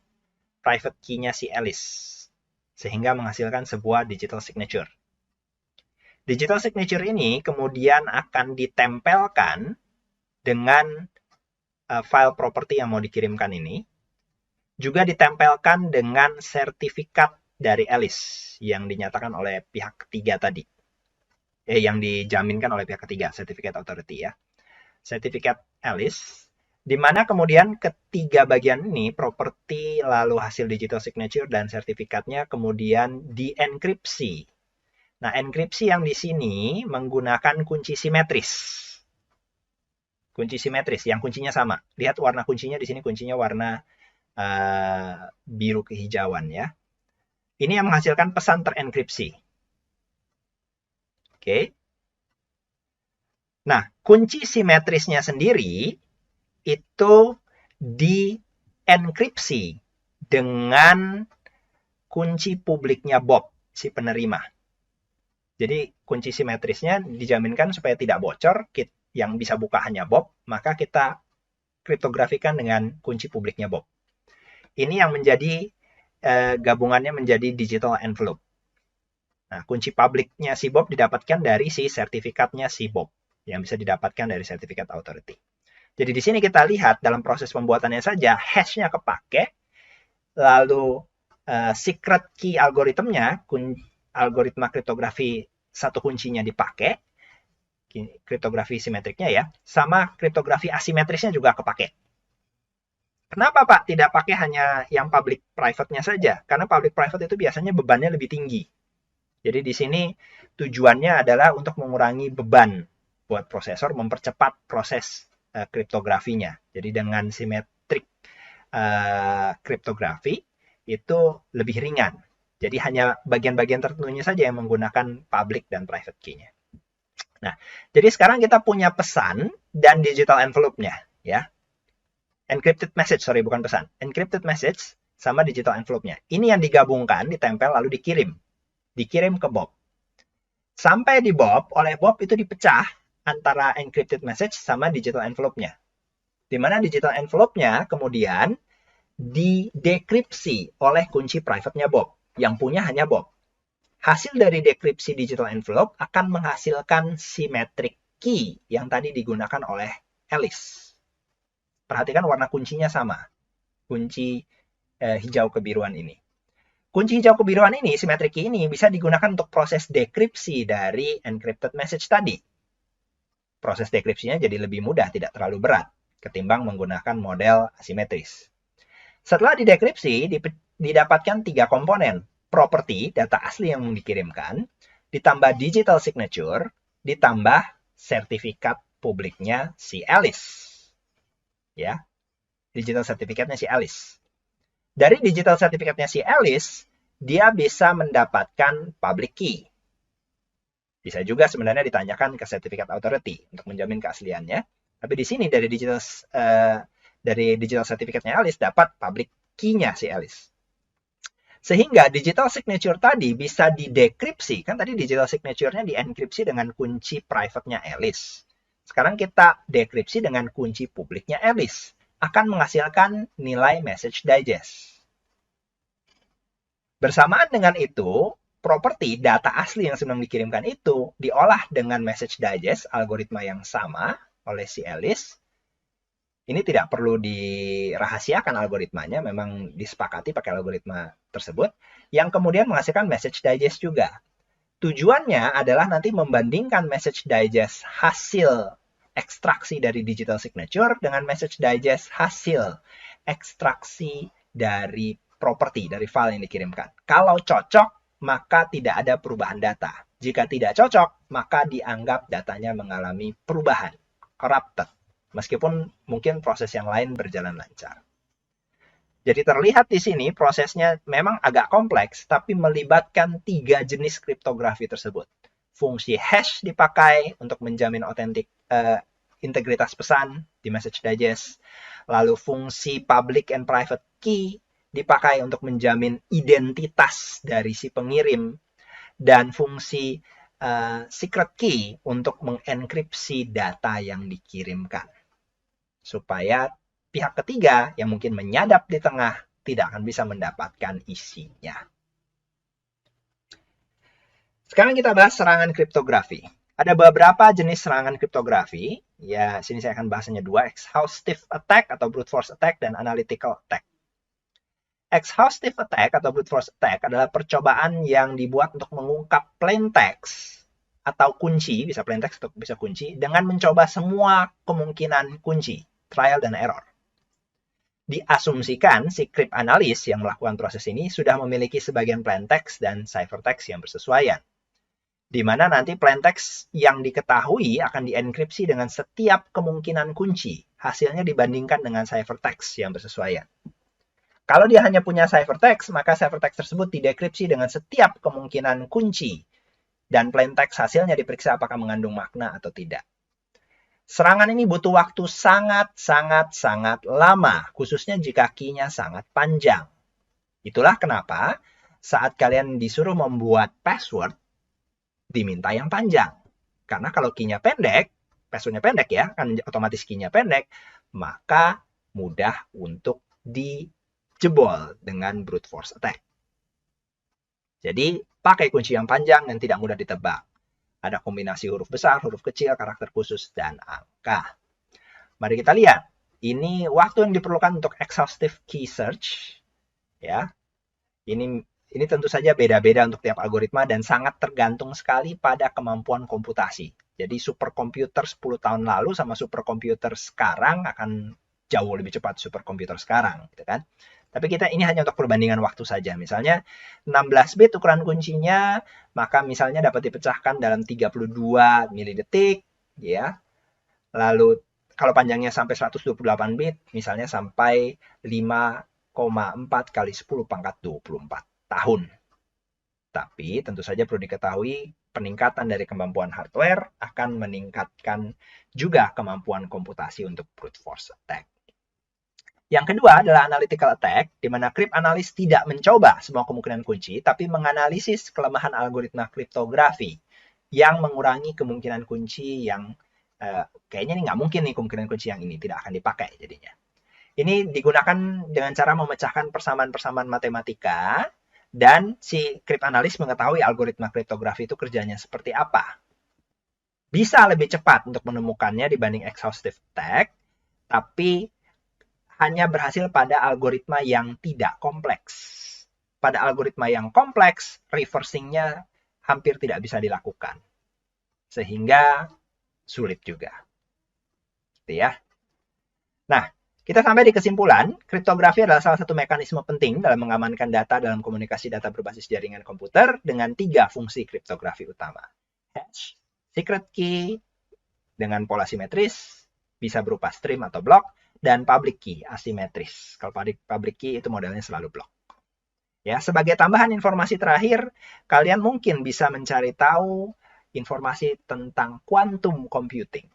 private key-nya si Alice, sehingga menghasilkan sebuah digital signature. Digital signature ini kemudian akan ditempelkan dengan file property yang mau dikirimkan ini, juga ditempelkan dengan sertifikat dari Alice yang dinyatakan oleh pihak ketiga tadi. Yang dijaminkan oleh pihak ketiga, certificate authority ya. Sertifikat Alice, di mana kemudian ketiga bagian ini, property, lalu hasil digital signature, dan sertifikatnya kemudian dienkripsi. Nah, enkripsi yang di sini menggunakan kunci simetris. Kunci simetris, yang kuncinya sama. Lihat warna kuncinya di sini, kuncinya warna biru kehijauan ya. Ini yang menghasilkan pesan terenkripsi. Oke. Nah, kunci simetrisnya sendiri itu dienkripsi dengan kunci publiknya Bob, si penerima. Jadi kunci simetrisnya dijaminkan supaya tidak bocor, yang bisa buka hanya Bob, maka kita kriptografikan dengan kunci publiknya Bob. Ini yang menjadi gabungannya menjadi digital envelope. Nah, kunci publiknya si Bob didapatkan dari si sertifikatnya si Bob, yang bisa didapatkan dari sertifikat authority. Jadi di sini kita lihat dalam proses pembuatannya saja, hash-nya kepake, lalu secret key algoritmnya, algoritma kriptografi satu kuncinya dipakai, kriptografi simetriknya ya, sama kriptografi asimetrisnya juga kepake. Kenapa Pak tidak pakai hanya yang public private-nya saja? Karena public private itu biasanya bebannya lebih tinggi. Jadi di sini tujuannya adalah untuk mengurangi beban buat prosesor, mempercepat proses kriptografinya. Jadi dengan simetrik kriptografi itu lebih ringan. Jadi hanya bagian-bagian tertentunya saja yang menggunakan public dan private key-nya. Nah, jadi sekarang kita punya pesan dan digital envelope-nya, ya. Encrypted message, bukan pesan. Encrypted message sama digital envelope-nya. Ini yang digabungkan, ditempel, lalu dikirim. Dikirim ke Bob. Sampai di Bob, oleh Bob itu dipecah antara encrypted message sama digital envelope-nya. Di mana digital envelope-nya kemudian didekripsi oleh kunci private-nya Bob. Yang punya hanya Bob. Hasil dari dekripsi digital envelope akan menghasilkan symmetric key yang tadi digunakan oleh Alice. Perhatikan warna kuncinya sama. Kunci hijau kebiruan ini. Kunci hijau kebiruan ini, symmetric key ini, bisa digunakan untuk proses dekripsi dari encrypted message tadi. Proses dekripsinya jadi lebih mudah, tidak terlalu berat, ketimbang menggunakan model asimetris. Setelah didekripsi, didapatkan 3 komponen. Property, data asli yang dikirimkan, ditambah digital signature, ditambah sertifikat publiknya si Alice. Ya, digital sertifikatnya si Alice. Dari digital sertifikatnya si Alice, dia bisa mendapatkan public key. Bisa juga sebenarnya ditanyakan ke sertifikat authority untuk menjamin keasliannya. Tapi di sini dari digital sertifikatnya Alice dapat public key-nya si Alice. Sehingga digital signature tadi bisa didekripsi. Kan tadi digital signature-nya dienkripsi dengan kunci private-nya Alice. Sekarang kita dekripsi dengan kunci publiknya Alice. Akan menghasilkan nilai message digest. Bersamaan dengan itu, properti data asli yang sedang dikirimkan itu diolah dengan message digest, algoritma yang sama oleh si Alice. Ini tidak perlu dirahasiakan algoritmanya, memang disepakati pakai algoritma tersebut, yang kemudian menghasilkan message digest juga. Tujuannya adalah nanti membandingkan message digest hasil ekstraksi dari digital signature dengan message digest hasil ekstraksi dari properti, dari file yang dikirimkan. Kalau cocok, maka tidak ada perubahan data. Jika tidak cocok, maka dianggap datanya mengalami perubahan, corrupted. Meskipun mungkin proses yang lain berjalan lancar. Jadi terlihat di sini prosesnya memang agak kompleks, tapi melibatkan 3 jenis kriptografi tersebut. Fungsi hash dipakai untuk menjamin integritas pesan di message digest. Lalu fungsi public and private key dipakai untuk menjamin identitas dari si pengirim. Dan fungsi secret key untuk mengenkripsi data yang dikirimkan. Supaya pihak ketiga yang mungkin menyadap di tengah tidak akan bisa mendapatkan isinya. Sekarang kita bahas serangan kriptografi. Ada beberapa jenis serangan kriptografi. Ya, sini saya akan bahasnya 2, exhaustive attack atau brute force attack dan analytical attack. Exhaustive attack atau brute force attack adalah percobaan yang dibuat untuk mengungkap plain text atau kunci, bisa plain text atau bisa kunci, dengan mencoba semua kemungkinan kunci, trial dan error. Diasumsikan si cryptanalyst yang melakukan proses ini sudah memiliki sebagian plain text dan ciphertext yang bersesuaian. Di mana nanti plain text yang diketahui akan dienkripsi dengan setiap kemungkinan kunci. Hasilnya dibandingkan dengan ciphertext yang bersesuaian. Kalau dia hanya punya ciphertext, maka ciphertext tersebut didekripsi dengan setiap kemungkinan kunci. Dan plain text hasilnya diperiksa apakah mengandung makna atau tidak. Serangan ini butuh waktu sangat lama, khususnya jika key-nya sangat panjang. Itulah kenapa saat kalian disuruh membuat password, diminta yang panjang. Karena kalau key-nya pendek, password-nya pendek ya, kan otomatis key-nya pendek, maka mudah untuk dijebol dengan brute force attack. Jadi, pakai kunci yang panjang dan tidak mudah ditebak. Ada kombinasi huruf besar, huruf kecil, karakter khusus, dan angka. Mari kita lihat. Ini waktu yang diperlukan untuk exhaustive key search. Ya, ini tentu saja beda-beda untuk tiap algoritma dan sangat tergantung sekali pada kemampuan komputasi. Jadi superkomputer 10 tahun lalu sama superkomputer sekarang akan jauh lebih cepat superkomputer sekarang, gitu kan? Tapi ini hanya untuk perbandingan waktu saja. Misalnya 16 bit ukuran kuncinya, maka misalnya dapat dipecahkan dalam 32 milidetik, ya. Lalu kalau panjangnya sampai 128 bit, misalnya sampai 5,4 kali 10 pangkat 24 tahun. Tapi tentu saja perlu diketahui peningkatan dari kemampuan hardware akan meningkatkan juga kemampuan komputasi untuk brute force attack. Yang kedua adalah analytical attack, di mana cryptanalyst tidak mencoba semua kemungkinan kunci, tapi menganalisis kelemahan algoritma kriptografi yang mengurangi kemungkinan kunci yang kayaknya ini nggak mungkin nih kemungkinan kunci yang ini tidak akan dipakai jadinya. Ini digunakan dengan cara memecahkan persamaan-persamaan matematika dan si cryptanalyst mengetahui algoritma kriptografi itu kerjanya seperti apa. Bisa lebih cepat untuk menemukannya dibanding exhaustive attack, tapi hanya berhasil pada algoritma yang tidak kompleks. Pada algoritma yang kompleks, reversing-nya hampir tidak bisa dilakukan. Sehingga sulit juga. Gitu ya. Nah, kita sampai di kesimpulan, kriptografi adalah salah satu mekanisme penting dalam mengamankan data dalam komunikasi data berbasis jaringan komputer dengan 3 fungsi kriptografi utama. Hash, secret key dengan pola simetris, bisa berupa stream atau block, dan public key asimetris. Kalau public key itu modelnya selalu block. Ya, sebagai tambahan informasi terakhir, kalian mungkin bisa mencari tahu informasi tentang quantum computing.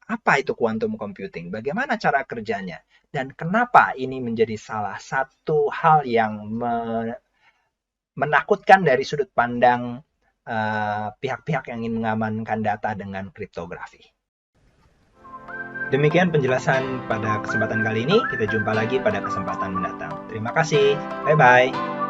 Apa itu quantum computing? Bagaimana cara kerjanya? Dan kenapa ini menjadi salah satu hal yang menakutkan dari sudut pandang pihak-pihak yang ingin mengamankan data dengan kriptografi. Demikian penjelasan pada kesempatan kali ini. Kita jumpa lagi pada kesempatan mendatang. Terima kasih. Bye-bye.